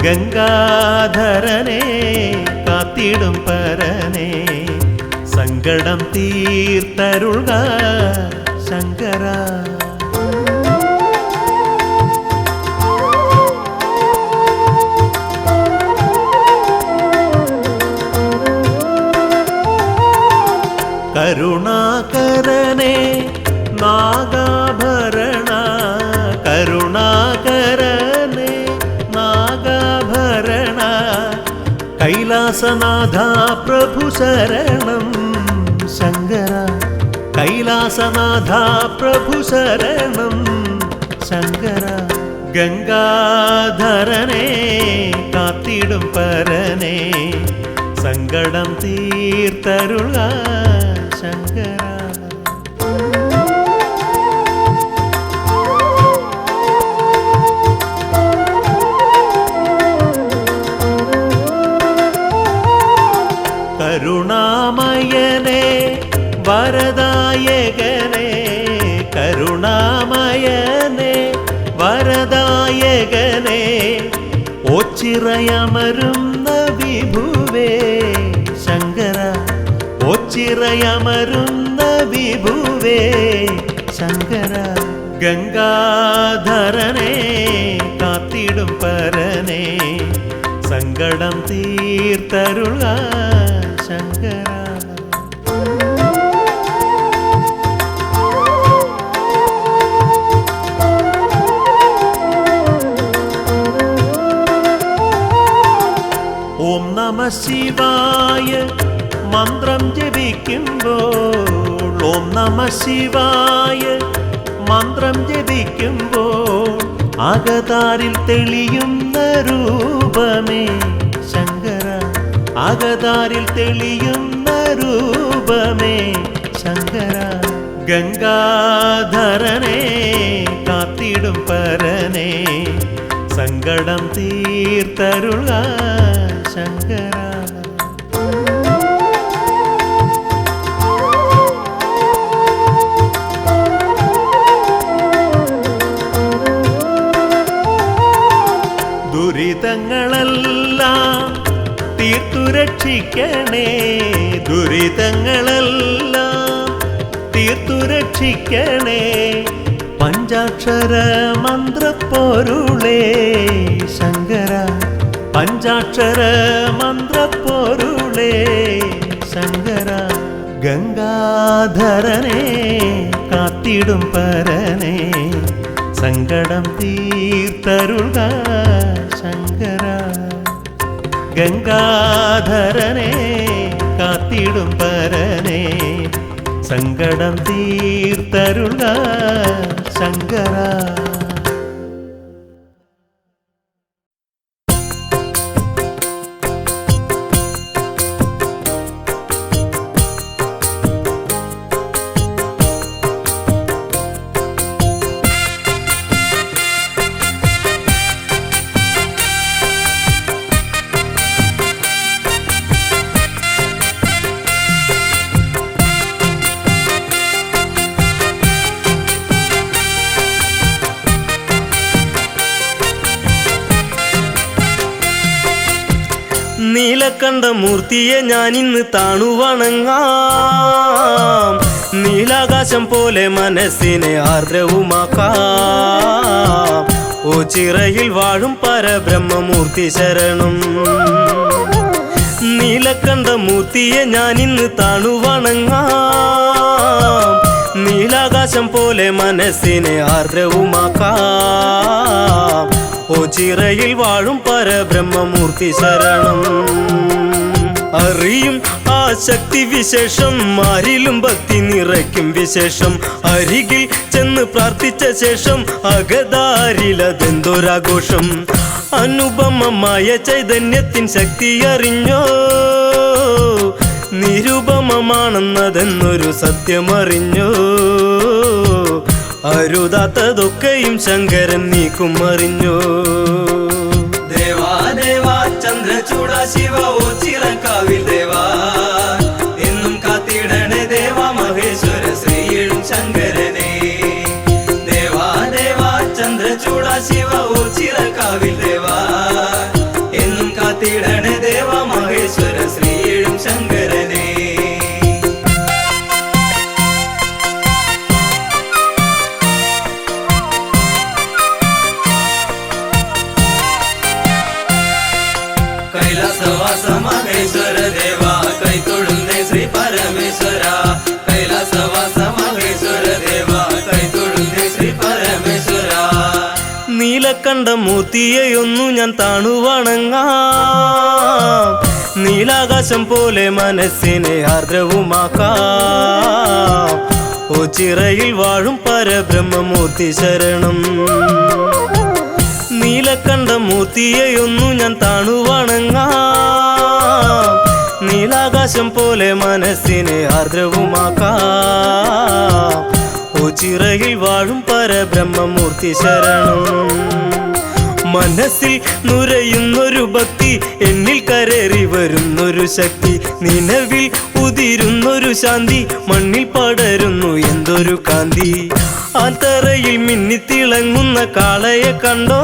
F: ഗംഗാധരനെ കാത്തിടും പരനെ സങ്കടം തീർത്തരുൾക ശങ്കര. കരുണാകരനെ നാഗാഭരണ കരുണാകരനെ നാഗാഭരണ കൈലാസനാഥ പ്രഭു ശരണം ശങ്കര കൈലാസനാഥ പ്രഭു ശരണം ശങ്കര ഗംഗാധരനെ കാത്തിടും പരനെ സങ്കടം തീർത്തരുള ശങ്കര കരുണാമയനെ വരദായകനെ കരുണാമയനെ വരദായകനെ ഓച്ചിറയമരുന്ന വിഭുവേ ശങ്കര ഓച്ചിറയമരുന്ന വിഭുവേ ശങ്കര ഗംഗാധരനെ കാത്തിടും പരനെ സങ്കടം തീർത്തരുള ശങ്കര ഓം നമ ശിവായ മന്ത്രം ജപിക്കുമ്പോൾ ഓം നമ ശിവായ മന്ത്രം ജപിക്കുമ്പോൾ അകതാരിൽ തെളിയുന്ന രൂപമേ ശങ്കര അകതാരിൽ തെളിയുന്ന രൂപമേ ശങ്കര ഗംഗാധരനെ കാത്തിടും പരനെ സങ്കടം തീർത്തരുള ശങ്കര ദുരിതങ്ങളെല്ലാം തീർത്തുരക്ഷിക്കണേ ദുരിതങ്ങളെല്ലാം തീർത്തുരക്ഷിക്കണേ പഞ്ചാക്ഷര മന്ത്രപ്പൊരുളേ ശങ്കര പഞ്ചാക്ഷര മന്ത്രപ്പൊരുളേ ശങ്കര ഗംഗാധരനെ കാത്തിടും പരനെ സങ്കടം തീർത്തരുള ശങ്കര ഗംഗാധരനെ കാത്തിടും പരനെ സങ്കടം തീർത്തരുള ശങ്കര
G: നീലകണ്ഠ മൂർത്തിയെ ഞാനിന്ന് താണു വണങ്ങാം നീലാകാശം പോലെ മനസ്സിനെ ആർദ്രവുമാക്കാം ഓ ചിറയിൽ വാഴും പരബ്രഹ്മമൂർത്തി ശരണം നീലകണ്ഠ മൂർത്തിയെ ഞാനിന്ന് താണു വണങ്ങാം നീലാകാശം പോലെ മനസ്സിനെ ആർദ്രവുമാക്കാം ഓ ചിറയിൽ വാഴും പരബ്രഹ്മമൂർത്തി ശരണം അറിയും ആ ശക്തി വിശേഷം ആരിലും ഭക്തി നിറയ്ക്കും വിശേഷം അരികിൽ ചെന്ന് പ്രാർത്ഥിച്ച ശേഷം അകതാരിലതെന്തൊരാഘോഷം അനുപമമായ ചൈതന്യത്തിൻ ശക്തി അറിഞ്ഞോ നിരുപമമാണെന്നതെന്നൊരു സത്യമറിഞ്ഞോ അരുതാത്തതൊക്കെയും ശങ്കരൻ നീക്കും അറിഞ്ഞോ
E: ദേവാ ദേവാ ചന്ദ്രചൂട ശിവ ഓ ചിറക്കാവിൽ ദേവാ എന്നും കാത്തിടണേ ദേവാ മഹേശ്വര ശ്രീയും ശങ്കരനെ ദേവാ ദേവാ ചന്ദ്രചൂട ശിവ ഓ ചിറക്കാവിൽ ദേവാ എന്നും കാത്തിടണേ ദേവാ മഹേശ്വര ശ്രീയും ശങ്കരനെ കൈലാസവാസ മഹേശ്വര ദേവാ കൈ തൊഴുന്നേ ശ്രീ പരമേശ്വര കൈലാസവാസ മഹേശ്വര ദേവാ
G: നീലക്കണ്ട മൂർത്തിയെയൊന്നു ഞാൻ താണു വണങ്ങാം നീലാകാശം പോലെ മനസ്സിനെ ആർദ്രവുമാക്കാം ഓ ചിറയിൽ വാഴും പരബ്രഹ്മമൂർത്തി ശരണം നീലക്കണ്ട മൂർത്തിയെയൊന്നു ഞാൻ താണു വണങ്ങാം നീലാകാശം പോലെ മനസ്സിനെ ആർദ്രവുമാക്കാം ഓ ചിറയിൽ വാഴും പരബ്രഹ്മമൂർത്തി ശരണം മനസ്സിൽ നുരയുന്നൊരു ഭക്തി എന്നിൽ കരേറി വരുന്നൊരു ശക്തി നിലവിൽ ഉതിരുന്നൊരു ശാന്തി മണ്ണിൽ പടരുന്നു എന്തൊരു കാന്തി ആൽത്തറയിൽ മിന്നിത്തിളങ്ങുന്ന കാളയെ കണ്ടോ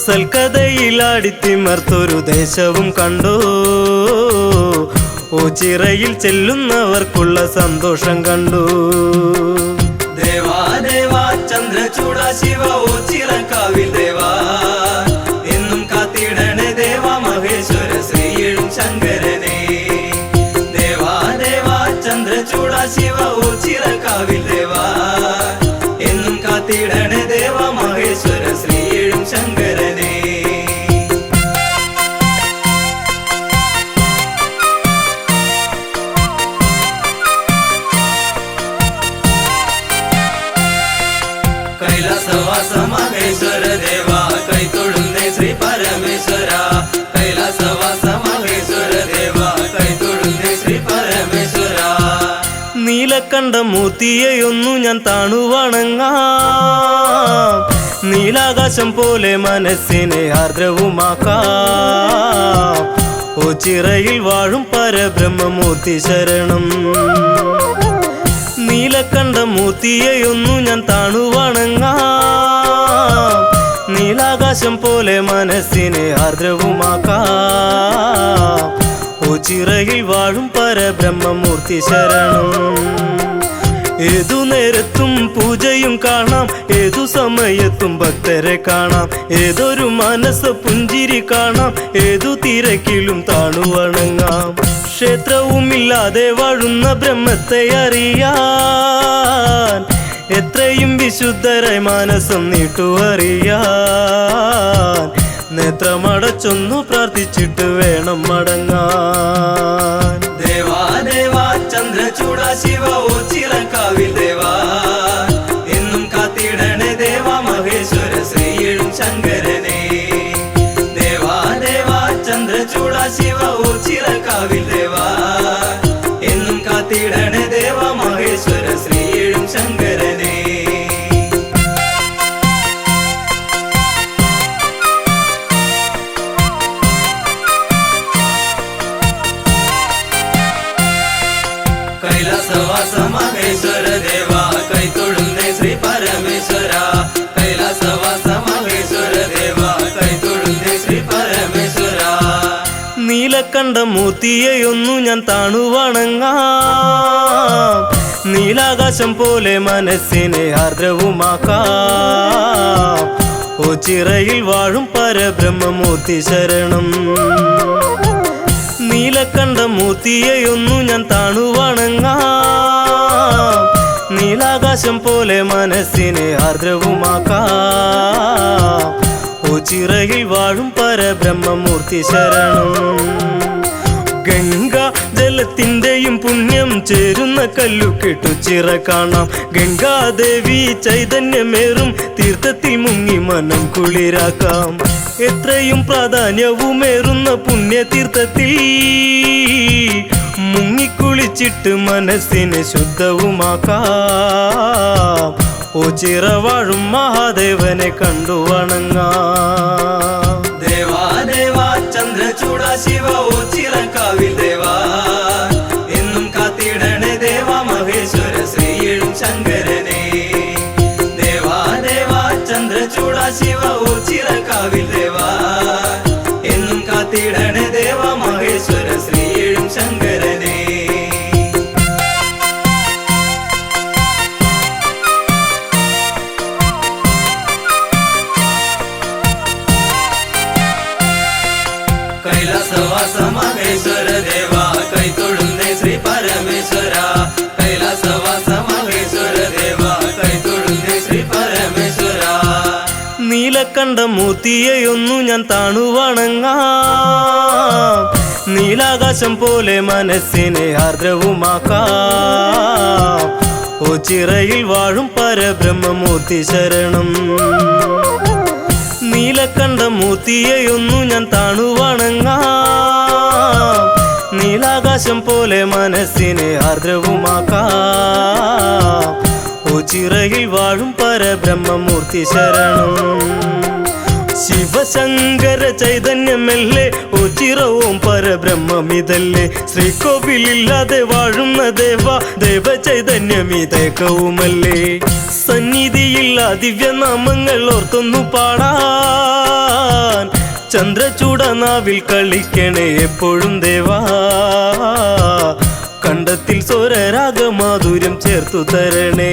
G: സൽക്കഥയിലാടിത്തിമർത്തൊരു ദേശവും കണ്ടോ ഓ ചിറയിൽ ചെല്ലുന്നവർക്കുള്ള സന്തോഷം കണ്ടു
E: ദേവാ ദേവാ ചന്ദ്രചൂട ശിവ ഓ ചിറക്കാവിൽ ദേവാ എന്നും കാത്തിടണേ ദേവാ മഹേശ്വര ശ്രീയും ശങ്കരനെ ദേവാ ദേവാ ചന്ദ്രചൂട ശിവ ഓ ചിറക്കാവിൽ ദേവാ എന്നും കാത്തിടണേ ദേവാ മഹേശ്വര ശ്രീയും ശങ്കരനെ കൈലാസവാസ മഹേശ്വര ദേവ കൈതൊഴുന്നേ ശ്രീ പരമേശ്വര കൈലാസവാസ മഹേശ്വര ദേവ കൈതൊഴുന്നേ ശ്രീ പരമേശ്വര
G: നീലക്കണ്ട മൂർത്തിയെയൊന്നു ഞാൻ താണു വണങ്ങാം നീലാകാശം പോലെ മനസ്സിനെ ആർദ്രവുമാക്കാം ഓ ചിറയിൽ വാഴും പരബ്രഹ്മമൂർത്തി ശരണം നീലക്കണ്ട മൂർത്തിയെയൊന്നു ഞാൻ താണു വണങ്ങാം നീലാകാശം പോലെ മനസ്സിനെ ആർദ്രവുമാക്കാം ഓ ചിറയിൽ വാഴും പരബ്രഹ്മമൂർത്തി ശരണം ഏതു നേരത്തും പൂജയും കാണാം ഏതു സമയത്തും ഭക്തരെ കാണാം ഏതൊരു മനസ്സ് പുഞ്ചിരി കാണാം ഏതു തിരക്കിലും താണു വണങ്ങാം ക്ഷേത്രവുമില്ലാതെ വാഴുന്ന ബ്രഹ്മത്തെ അറിയാൻ എത്രയും വിശുദ്ധരായി മനസ്സം നീട്ടുവറിയാൻ നേത്രമടച്ചൊന്നു പ്രാർത്ഥിച്ചിട്ട് വേണം മടങ്ങാൻ
E: ദേവാ ദേവാ ചന്ദ്രചൂട ശിവ ഓ ചിറക്കാവിൽ ദേവാ എന്നും കാത്തിടണേ ദേവാ മഹേശ്വര ശ്രീയും ശങ്കരനെ ദേവാ ദേവാ ചന്ദ്രചൂട ശിവ ഓ ചിറക്കാവിൽ ദേവാ എന്നും കാത്തിടണേ ദേവാ മഹേശ്വര ശ്രീയും ശങ്കരനെ കൈലാസവാസ മഹേശ്വര ദേവ കൈതൊഴുന്നേ ശ്രീ പരമേശ്വര കൈലാസവാസ മഹേശ്വര ദേവ കൈതൊഴുന്നേ ശ്രീ പരമേശ്വര
G: നീലക്കണ്ട മൂർത്തിയെയൊന്നു ഞാൻ താണു വണങ്ങാം നീലാകാശം പോലെ മനസ്സിനെ ആർദ്രവുമാക്കാം ഓ ചിറയിൽ വാഴും പരബ്രഹ്മമൂർത്തി ശരണം നീലക്കണ്ട മൂർത്തിയെയൊന്നു ഞാൻ താണു വണങ്ങാം നീലാകാശം പോലെ മനസ്സിനെ ആർദ്രവുമാക്കാം ഓ ചിറയിൽ വാഴും പരബ്രഹ്മമൂർത്തി ശരണം ഗംഗ ജലത്തിൻ്റെയും പുണ്യം ചേരുന്ന കല്ലു കെട്ടു ചിറ കാണാം ഗംഗാദേവി ചൈതന്യമേറും തീർത്ഥത്തിൽ മുങ്ങി മനം കുളിരാക്കാം എത്രയും പ്രാധാന്യവുമേറുന്ന പുണ്യതീർത്ഥത്തിൽ മുങ്ങിക്കുളിച്ചിട്ട് മനസ്സിനെ ശുദ്ധവുമാക്കാം ഓ ചിറവാഴും മഹാദേവനെ കണ്ടു വണങ്ങാം
E: ദേവാ ദേവാ ചന്ദ്രചൂട ശിവ ഓ ചിറക്കാവിൽ ദേവാ എന്നും കാത്തിടണേ ദേവാ മഹേശ്വര ശ്രീയും ശങ്കരനെ ദേവാ ദേവാ ചന്ദ്രചൂട ശിവ ഓ ചിറക്കാവിൽ ദേവാ എന്നും കാത്തിടണേ ദേവാ മഹേശ്വര ശ്രീയും ശങ്കരനെ കൈലാസവാസ മഹേശ്വര ദേവ കൈതൊഴുന്നേ ശ്രീ പരമേശ്വര കൈലാസവാസ മഹേശ്വര ദേവ കൈതൊഴുന്നേ ശ്രീ പരമേശ്വര
G: നീലക്കണ്ഠ മൂർത്തിയെയൊന്നു ഞാൻ താണുവണങ്ങാം നീലാകാശം പോലെ മനസ്സിനെ ആർദ്രവുമാക്കാം ഓ ചിറയിൽ വാഴും പരബ്രഹ്മമൂർത്തി ശരണം നീലക്കണ്ഠ മൂർത്തിയെയൊന്നു ഞാൻ താണുവണങ്ങാം നീലാകാശം പോലെ മനസ്സിനെ ആർദ്രവുമാക്കാം ഓ ചിറയിൽ വാഴും പരബ്രഹ്മമൂർത്തി ശരണം ശിവശങ്കര ചൈതന്യമല്ലേ ഓ ചിറവും പരബ്രഹ്മമിതല്ലേ ശ്രീകോവിലില്ലാതെ വാഴുന്ന ദേവ ചൈതന്യമിതേക്കവുമല്ലേ സന്നിധിയില്ല ദിവ്യനാമങ്ങൾ ഓർത്തൊന്നു പാടാൻ ചന്ദ്രചൂടനാവിൽ കളിക്കണേ എപ്പോഴും ദേവാ കണ്ടത്തിൽ സ്വരരാഗമാധുര്യം ചേർത്തു തരണേ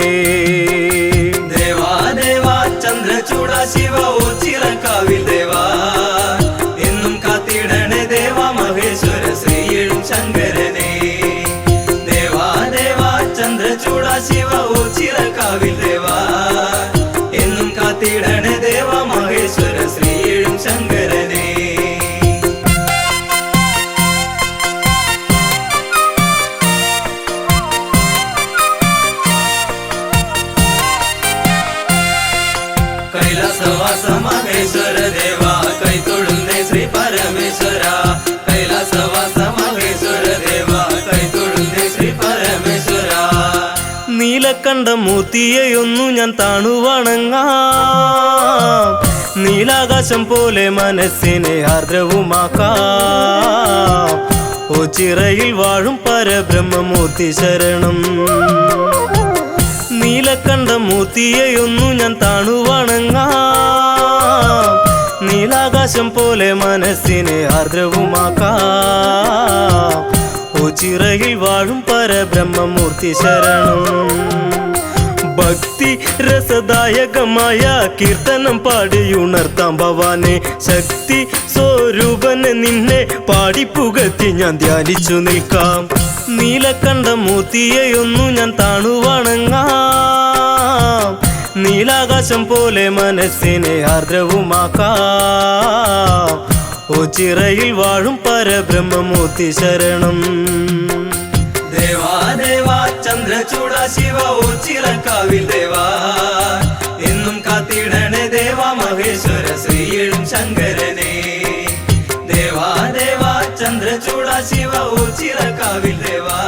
G: ദേവാ ദേവാ ചന്ദ്രചൂട ശിവ ഓ ചിറക്കാവിൽ ദേവാ എന്നും കാത്തിടണേ ദേവാ മഹേശ്വര ശ്രീയും ശങ്കരനെ ദേവാ ദേവാ ചന്ദ്രചൂട ശിവ ഓ ചിറക്കാവിൽ ദേവാ എന്നും കാത്തിടണേ ദേവാ മഹേശ്വര ശ്രീയും ശങ്കരനെ കൈലാസവാസ മഹേശ്വര ദേവാ കൈതൊഴുന്നേ ശ്രീ പരമേശ്വര കൈലാസവാസ മഹേശ്വര ദേവാ കൈതൊഴുന്നേ ശ്രീ പരമേശ്വര നീലക്കണ്ഠ മൂർത്തിയെയൊന്നു ഞാൻ താണുവണങ്ങാം നീലാകാശം പോലെ മനസ്സിനെ ആർദ്രവുമാക്കാം ഓ ചിറയിൽ വാഴും പരബ്രഹ്മമൂർത്തി ശരണം നീലക്കണ്ഠ മൂർത്തിയെയൊന്നു ഞാൻ താണുവണങ്ങാം നീലാകാശം പോലെ മനസ്സിനെ ആർദ്രവുമാക്കാം ഓ ചിറയിൽ വാഴും പരബ്രഹ്മമൂർത്തി ശരണം ഭക്തി രസദായകമായ കീർത്തനം പാടിയുണർത്താം ഭവാനെ ശക്തി സ്വരൂപനെ നിന്നെ പാടിപ്പുകത്തി ഞാൻ ധ്യാനിച്ചു നിൽക്കാം നീലക്കണ്ഠ മൂർത്തിയെയൊന്നു ഞാൻ താണുവണങ്ങാം നീലാകാശം പോലെ മനസ്സിനെ ആർദ്രവുമാക്കാം ഓ ചിറയിൽ വാഴും പരബ്രഹ്മമൂർത്തി ശരണം ദേവാ ദേവാ ചന്ദ്രചൂട ശിവ ഓ ചിറക്കാവിൽ ദേവാ എന്നും കാത്തിടണേ ദേവാ മഹേശ്വര ശ്രീയും ശങ്കരനെ ദേവാ ദേവാ ചന്ദ്രചൂട ശിവ ഓ ചിറക്കാവിൽ ദേവാ